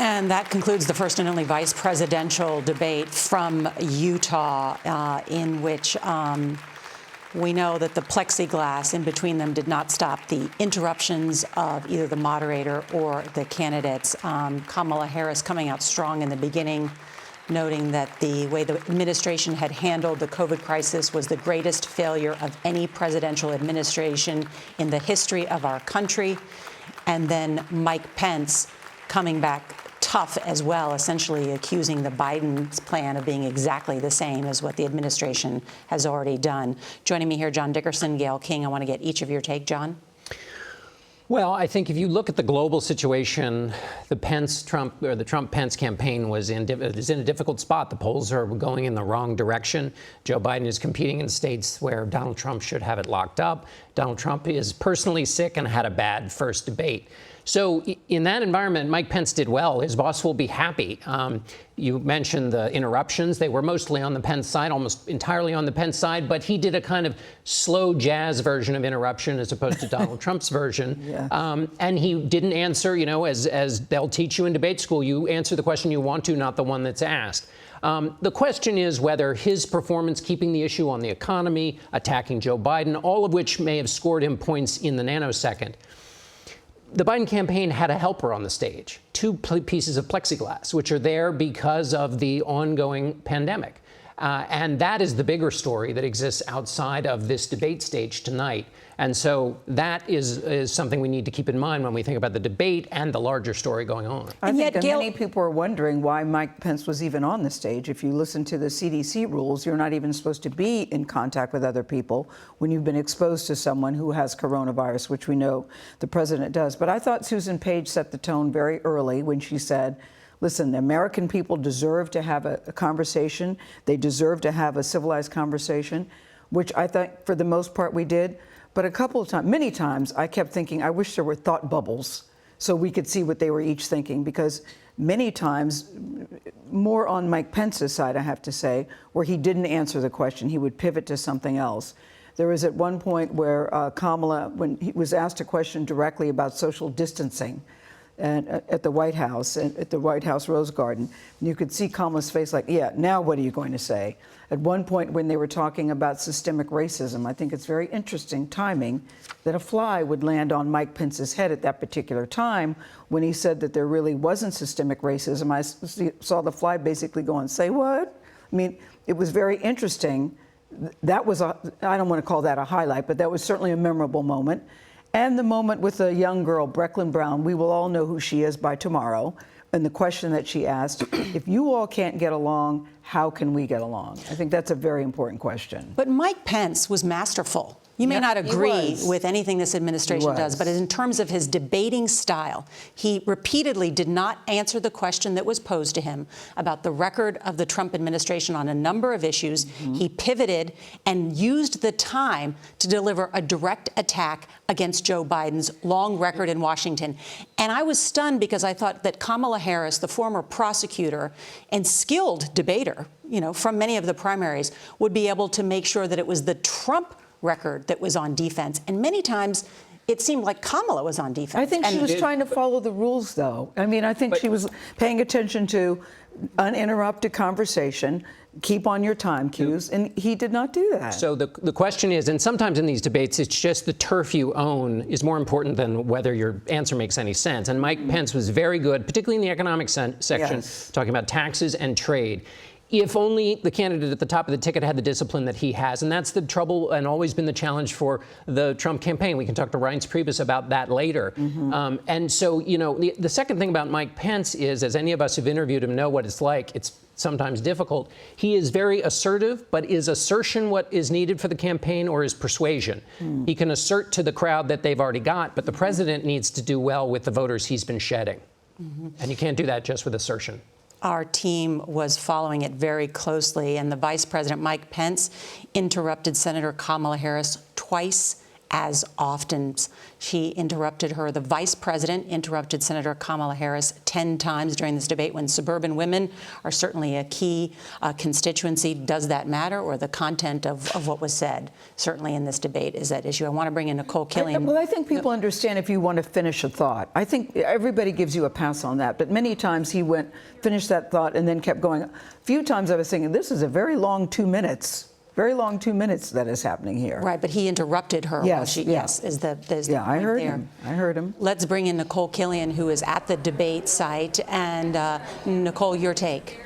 And that concludes the first and only vice presidential debate from Utah, in which we know that the plexiglass in between them did not stop the interruptions of either the moderator or the candidates. Kamala Harris coming out strong in the beginning, noting that the way the administration had handled the COVID crisis was the greatest failure of any presidential administration in the history of our country. And then Mike Pence coming back tough as well, essentially accusing the Biden's plan of being exactly the same as what the administration has already done. Joining me here, John Dickerson, Gayle King. I want to get each of your take, John. Well, I think if you look at the global situation, the Trump-Pence campaign is in a difficult spot. The polls are going in the wrong direction. Joe Biden is competing in states where Donald Trump should have it locked up. Donald Trump is personally sick and had a bad first debate. So in that environment, Mike Pence did well. His boss will be happy. You mentioned the interruptions. They were mostly on the Pence side, almost entirely on the Pence side. But he did a kind of slow jazz version of interruption as opposed to Donald Trump's version. Yeah. And he didn't answer, as they'll teach you in debate school, you answer the question you want to, not the one that's asked. The question is whether his performance keeping the issue on the economy, attacking Joe Biden, all of which may have scored him points in the nanosecond. The Biden campaign had a helper on the stage, two pieces of plexiglass, which are there because of the ongoing pandemic. And that is the bigger story that exists outside of this debate stage tonight. And so that is something we need to keep in mind when we think about the debate and the larger story going on. I think that many people are wondering why Mike Pence was even on the stage. If you listen to the CDC rules, you're not even supposed to be in contact with other people when you've been exposed to someone who has coronavirus, which we know the president does. But I thought Susan Page set the tone very early when she said, listen, the American people deserve to have a conversation. They deserve to have a civilized conversation, which I think for the most part we did. But a couple of times, many times, I kept thinking, I wish there were thought bubbles so we could see what they were each thinking, because many times, more on Mike Pence's side, I have to say, where he didn't answer the question, he would pivot to something else. There was at one point where Kamala, when he was asked a question directly about social distancing, and at the White House, at the White House Rose Garden, and you could see Kamala's face like, yeah, now what are you going to say? At one point when they were talking about systemic racism, I think it's very interesting timing that a fly would land on Mike Pence's head at that particular time when he said that there really wasn't systemic racism. I saw the fly basically go and say, what? I mean, it was very interesting. That was, I don't want to call that a highlight, but that was certainly a memorable moment. And the moment with a young girl, Brecklin Brown, we will all know who she is by tomorrow. And the question that she asked, if you all can't get along, how can we get along? I think that's a very important question. But Mike Pence was masterful. You may not agree with anything this administration does, but in terms of his debating style, he repeatedly did not answer the question that was posed to him about the record of the Trump administration on a number of issues. He pivoted and used the time to deliver a direct attack against Joe Biden's long record in Washington. And I was stunned because I thought that Kamala Harris, the former prosecutor and skilled debater, from many of the primaries, would be able to make sure that it was the Trump record that was on defense. And many times it seemed like Kamala was on defense. I think she was trying to follow the rules, though. I mean, I think she was paying attention to uninterrupted conversation, keep on your time cues, and he did not do that. So the question is, and sometimes in these debates, it's just the turf you own is more important than whether your answer makes any sense. And Mike Pence was very good, particularly in the economic section, talking about taxes and trade. If only the candidate at the top of the ticket had the discipline that he has. And that's the trouble and always been the challenge for the Trump campaign. We can talk to Reince Priebus about that later. And so, the second thing about Mike Pence is, as any of us who've interviewed him know what it's like, it's sometimes difficult. He is very assertive, but is assertion what is needed for the campaign, or is persuasion? He can assert to the crowd that they've already got, but the president needs to do well with the voters he's been shedding. And you can't do that just with assertion. Our team was following it very closely, and the Vice President, Mike Pence, interrupted Senator Kamala Harris twice as often. She interrupted her. The vice president interrupted Senator Kamala Harris 10 times during this debate when suburban women are certainly a key constituency. Does that matter, or the content of what was said, certainly in this debate, is at issue? I want to bring in Nicole Killian. Well, I think people understand if you want to finish a thought. I think everybody gives you a pass on that, but many times he finished that thought and then kept going. A few times I was thinking, this is a very long 2 minutes. Very long 2 minutes that is happening here. Right, but he interrupted her. Yes, while she, yeah. yes, is the Yeah, I point heard there. him. I heard him. Let's bring in Nicole Killian, who is at the debate site. And Nicole, your take.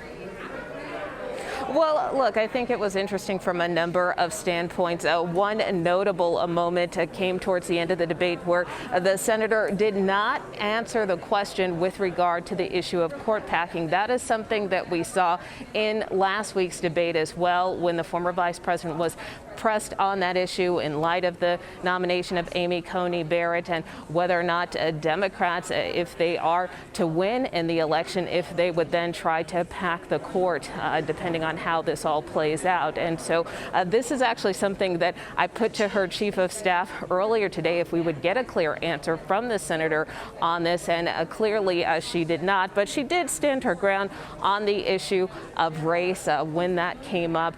Well, look, I think it was interesting from a number of standpoints. One notable moment came towards the end of the debate where the senator did not answer the question with regard to the issue of court packing. That is something that we saw in last week's debate as well, when the former vice president was pressed on that issue in light of the nomination of Amy Coney Barrett and whether or not Democrats, if they are to win in the election, if they would then try to pack the court, depending on how this all plays out. And so this is actually something that I put to her chief of staff earlier today, if we would get a clear answer from the senator on this. And clearly she did not, but she did stand her ground on the issue of race when that came up.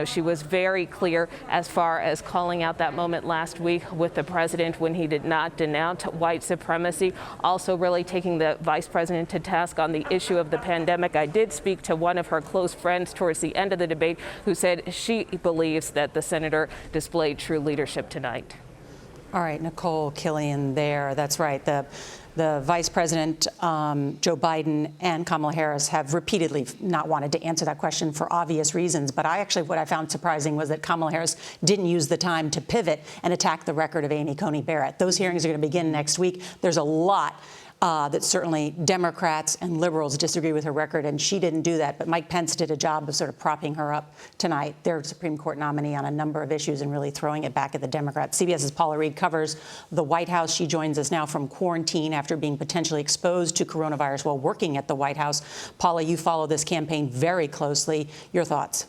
She was very clear as far as calling out that moment last week with the president when he did not denounce white supremacy, also really taking the vice president to task on the issue of the pandemic. I did speak to one of her close friends towards the end of the debate who said she believes that the senator displayed true leadership tonight. All right, Nicole Killian there. That's right. The Vice President, Joe Biden, and Kamala Harris have repeatedly not wanted to answer that question for obvious reasons. But what I found surprising was that Kamala Harris didn't use the time to pivot and attack the record of Amy Coney Barrett. Those hearings are going to begin next week. There's a lot that certainly Democrats and liberals disagree with her record, and she didn't do that. But Mike Pence did a job of sort of propping her up tonight, their Supreme Court nominee, on a number of issues and really throwing it back at the Democrats. CBS's Paula Reed covers the White House. She joins us now from quarantine after being potentially exposed to coronavirus while working at the White House. Paula, you follow this campaign very closely. Your thoughts?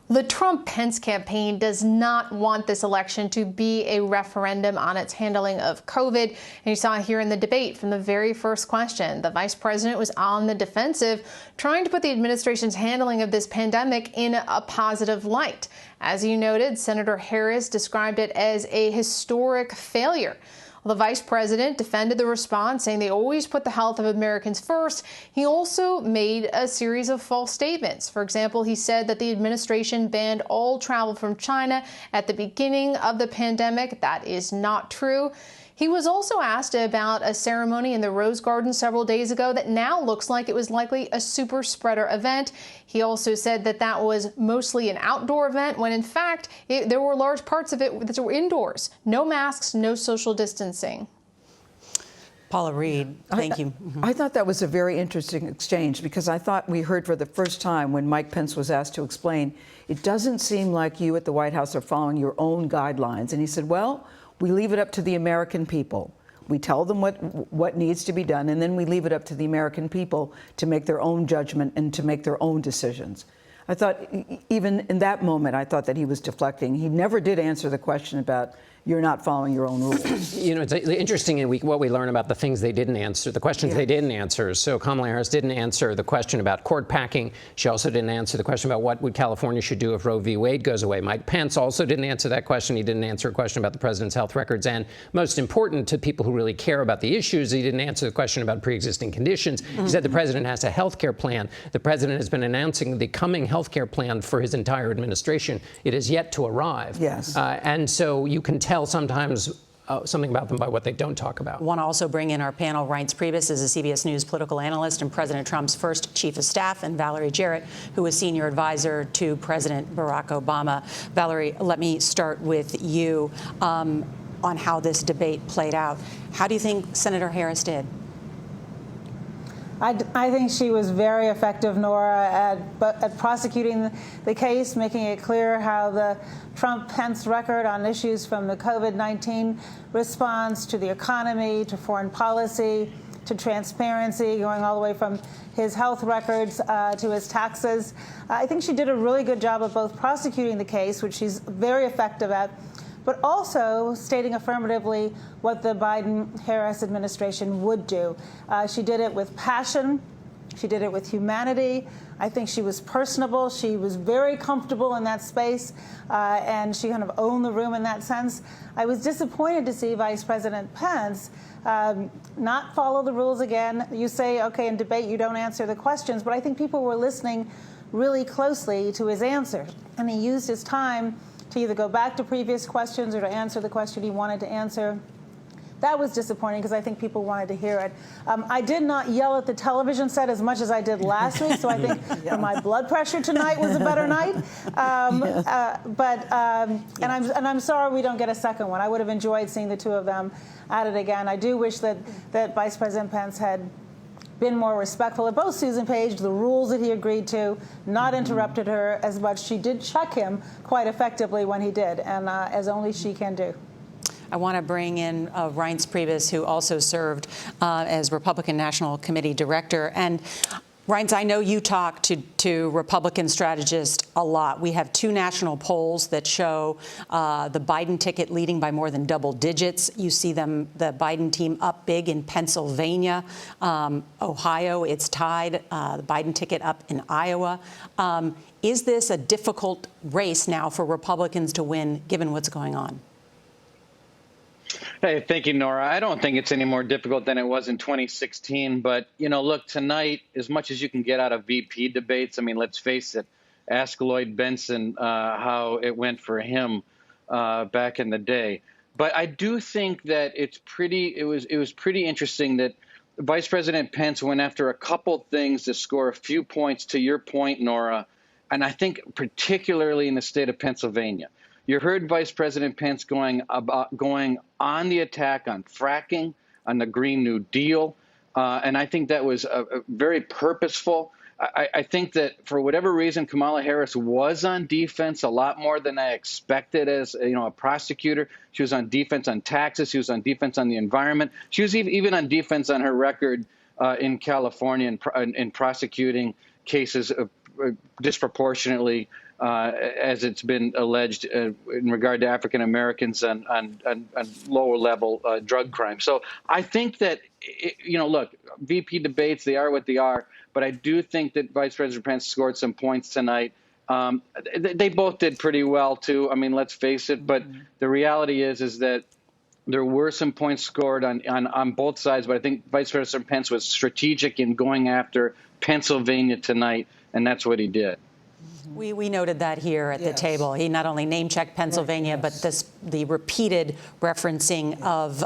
The Trump-Pence campaign does not want this election to be a referendum on its handling of COVID. And you saw here in the debate from the very first question, the vice president was on the defensive, trying to put the administration's handling of this pandemic in a positive light. As you noted, Senator Harris described it as a historic failure. The vice president defended the response, saying they always put the health of Americans first. He also made a series of false statements. For example, he said that the administration banned all travel from China at the beginning of the pandemic. That is not true. He was also asked about a ceremony in the Rose Garden several days ago that now looks like it was likely a super spreader event. He also said that that was mostly an outdoor event, when in fact there were large parts of it that were indoors. No masks, no social distancing. Paula Reed, thank you. I thought that was a very interesting exchange, because I thought we heard for the first time when Mike Pence was asked to explain, it doesn't seem like you at the White House are following your own guidelines. And he said, well, we leave it up to the American people. We tell them what needs to be done, and then we leave it up to the American people to make their own judgment and to make their own decisions. I thought, even in that moment, I thought that he was deflecting. He never did answer the question about you're not following your own rules. You know, it's interesting in what we learn about the things they didn't answer, the questions they didn't answer. So Kamala Harris didn't answer the question about court packing. She also didn't answer the question about what would California should do if Roe v. Wade goes away. Mike Pence also didn't answer that question. He didn't answer a question about the president's health records. And most important to people who really care about the issues, he didn't answer the question about pre-existing conditions. He said the president has a health care plan. The president has been announcing the coming health care plan for his entire administration. It is yet to arrive. Yes. And so you can tell sometimes something about them by what they don't talk about. I want to also bring in our panel. Reince Priebus is a CBS News political analyst and President Trump's first chief of staff, and Valerie Jarrett, who was senior advisor to President Barack Obama. Valerie, let me start with you on how this debate played out. How do you think Senator Harris did? I think she was very effective, Norah, at prosecuting the case, making it clear how the Trump-Pence record on issues from the COVID-19 response to the economy, to foreign policy, to transparency, going all the way from his health records to his taxes. I think she did a really good job of both prosecuting the case, which she's very effective at, but also stating affirmatively what the Biden-Harris administration would do. She did it with passion. She did it with humanity. I think she was personable. She was very comfortable in that space, and she kind of owned the room in that sense. I was disappointed to see Vice President Pence not follow the rules again. You say, okay, in debate, you don't answer the questions, but I think people were listening really closely to his answers, and he used his time to either go back to previous questions or to answer the question he wanted to answer. That was disappointing because I think people wanted to hear it. I did not yell at the television set as much as I did last week, so I think for my blood pressure tonight was a better night. And I'm sorry we don't get a second one. I would have enjoyed seeing the two of them at it again. I do wish that Vice President Pence had been more respectful of both Susan Page, the rules that he agreed to, not interrupted her as much. She did check him quite effectively when he did, and as only she can do. I want to bring in Reince Priebus, who also served as Republican National Committee Director. And Reince, I know you talk to Republican strategists a lot. We have two national polls that show the Biden ticket leading by more than double digits. You see the Biden team up big in Pennsylvania. Ohio, it's tied. The Biden ticket up in Iowa. Is this a difficult race now for Republicans to win, given what's going on? Hey, thank you, Norah. I don't think it's any more difficult than it was in 2016. But, look, tonight, as much as you can get out of VP debates, I mean, let's face it, ask Lloyd Benson how it went for him back in the day. But I do think that it was pretty interesting that Vice President Pence went after a couple things to score a few points, to your point, Norah, and I think particularly in the state of Pennsylvania. You heard Vice President Pence going on the attack on fracking, on the Green New Deal, and I think that was very purposeful. I think that for whatever reason, Kamala Harris was on defense a lot more than I expected as a prosecutor. She was on defense on taxes. She was on defense on the environment. She was even on defense on her record in California in prosecuting cases disproportionately. As it's been alleged in regard to African Americans on lower level drug crime. So I think that, look, VP debates, they are what they are. But I do think that Vice President Pence scored some points tonight. They both did pretty well, too. I mean, let's face it. But the reality is that there were some points scored on both sides. But I think Vice President Pence was strategic in going after Pennsylvania tonight. And that's what he did. We noted that here at the table. He not only name-checked Pennsylvania, but the repeated referencing of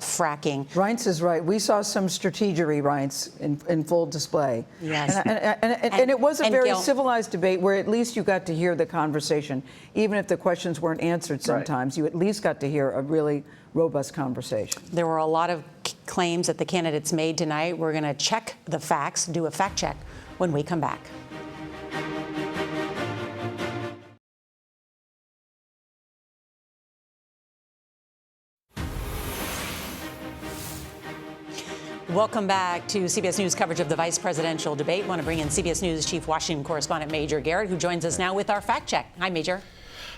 fracking. Reince is right. We saw some strategery, Reince, in full display. Yes. And it was a very civilized debate where at least you got to hear the conversation. Even if the questions weren't answered sometimes, you at least got to hear a really robust conversation. There were a lot of claims that the candidates made tonight. We're going to check the facts, do a fact check when we come back. Welcome back to CBS News coverage of the vice presidential debate. I want to bring in CBS News Chief Washington correspondent Major Garrett, who joins us now with our fact check. Hi, Major.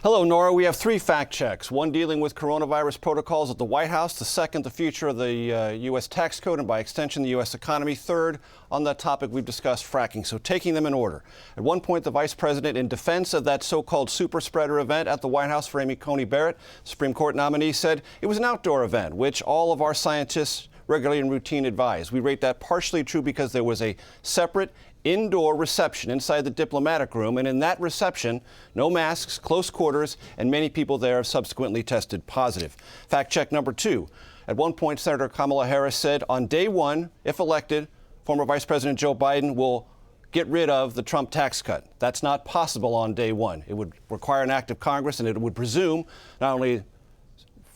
Hello, Norah. We have three fact checks. One dealing with coronavirus protocols at the White House. The second, the future of the U.S. tax code and by extension, the U.S. economy. Third, on that topic, we've discussed fracking. So taking them in order. At one point, the vice president, in defense of that so-called super spreader event at the White House for Amy Coney Barrett, Supreme Court nominee, said it was an outdoor event, which all of our scientists regularly and routine advise. We rate that partially true because there was a separate indoor reception inside the diplomatic room, and in that reception, no masks, close quarters, and many people there have subsequently tested positive. Fact check number two. At one point, Senator Kamala Harris said on day one, if elected, former Vice President Joe Biden will get rid of the Trump tax cut. That's not possible on day one. It would require an act of Congress, and it would presume not only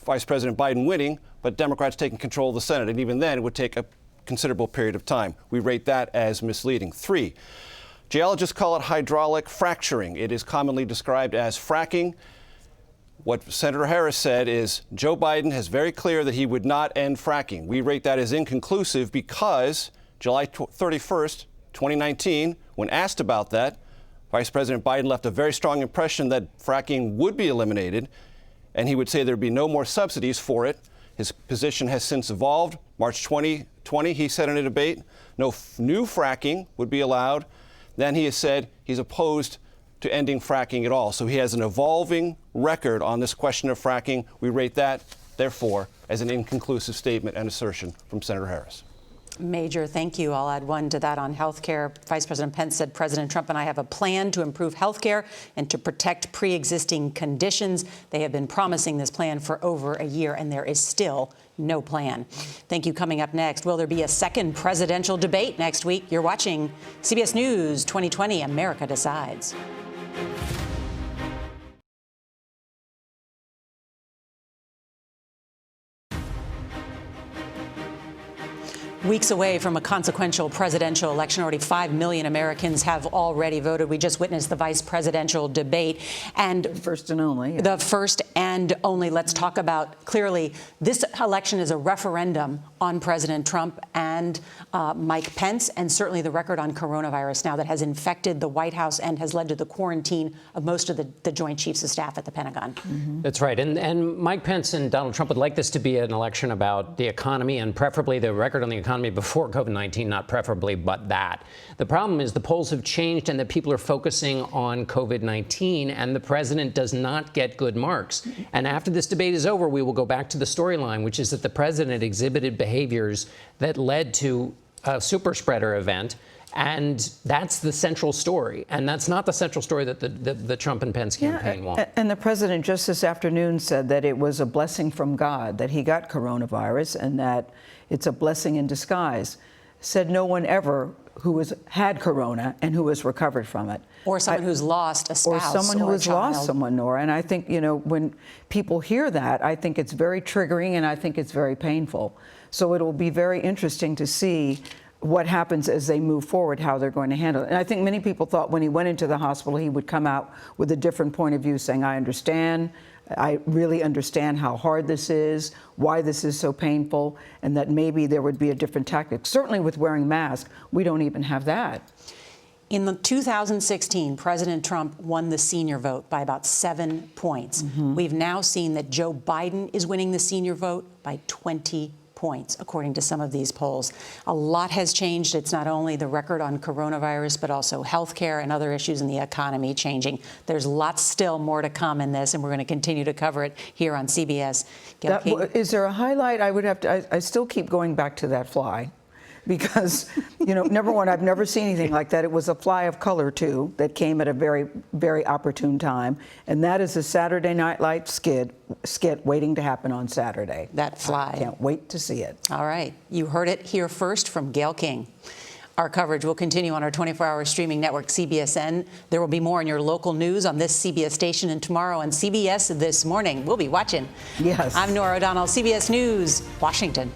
Vice President Biden winning, but Democrats taking control of the Senate. And even then, it would take a considerable period of time. We rate that as misleading. Three, geologists call it hydraulic fracturing. It is commonly described as fracking. What Senator Harris said is Joe Biden has very clear that he would not end fracking. We rate that as inconclusive because July 31st, 2019, when asked about that, Vice President Biden left a very strong impression that fracking would be eliminated. and he would say there'd be no more subsidies for it. His position has since evolved. March 2020, he said in a debate, no new fracking would be allowed. Then he has said he's opposed to ending fracking at all. So he has an evolving record on this question of fracking. We rate that, therefore, as an inconclusive statement and assertion from Senator Harris. Major, thank you. I'll add one to that on health care. Vice President Pence said President Trump and I have a plan to improve health care and to protect pre-existing conditions. They have been promising this plan for over a year, and there is still no plan. Thank you. Coming up next, will there be a second presidential debate next week? You're watching CBS News 2020, America Decides. Weeks away from a consequential presidential election, already 5 million Americans have already voted. We just witnessed the vice presidential debate. And First and only. Yeah. The first and only. Let's talk about, clearly, this election is a referendum on President Trump and Mike Pence, and certainly the record on coronavirus now that has infected the White House and has led to the quarantine of most of the Joint Chiefs of Staff at the Pentagon. Mm-hmm. That's right. And Mike Pence and Donald Trump would like this to be an election about the economy and preferably the record on the economy before COVID-19, not preferably, but that. The problem is the polls have changed and that people are focusing on COVID-19, and the president does not get good marks. And after this debate is over, we will go back to the storyline, which is that the president exhibited behaviors that led to a super spreader event. And that's the central story. And that's not the central story that the Trump and Pence campaign want. And the president just this afternoon said that it was a blessing from God that he got coronavirus and that it's a blessing in disguise. Said no one ever who had corona and who has recovered from it. Or someone who's lost a spouse or someone who has child. lost someone, Norah. And I think, you know, when people hear that, I think it's very triggering and I think it's very painful. So it will be very interesting to see what happens as they move forward, how they're going to handle it. And I think many people thought when he went into the hospital, he would come out with a different point of view, saying, I really understand how hard this is, why this is so painful, and that maybe there would be a different tactic. Certainly with wearing masks, we don't even have that. In 2016, President Trump won the senior vote by about 7 points. Mm-hmm. We've now seen that Joe Biden is winning the senior vote by 20 points, according to some of these polls. A lot has changed. It's not only the record on coronavirus, but also health care and other issues in the economy changing. There's lots still more to come in this, and we're going to continue to cover it here on CBS. Is there a highlight? I still keep going back to that fly. Because, you know, number one, I've never seen anything like that. It was a fly of color, too, that came at a very, very opportune time. And that is a Saturday Night Live skit waiting to happen on Saturday. That fly. I can't wait to see it. All right. You heard it here first from Gayle King. Our coverage will continue on our 24-hour streaming network, CBSN. There will be more in your local news on this CBS station and tomorrow on CBS This Morning. We'll be watching. Yes. I'm Norah O'Donnell, CBS News, Washington.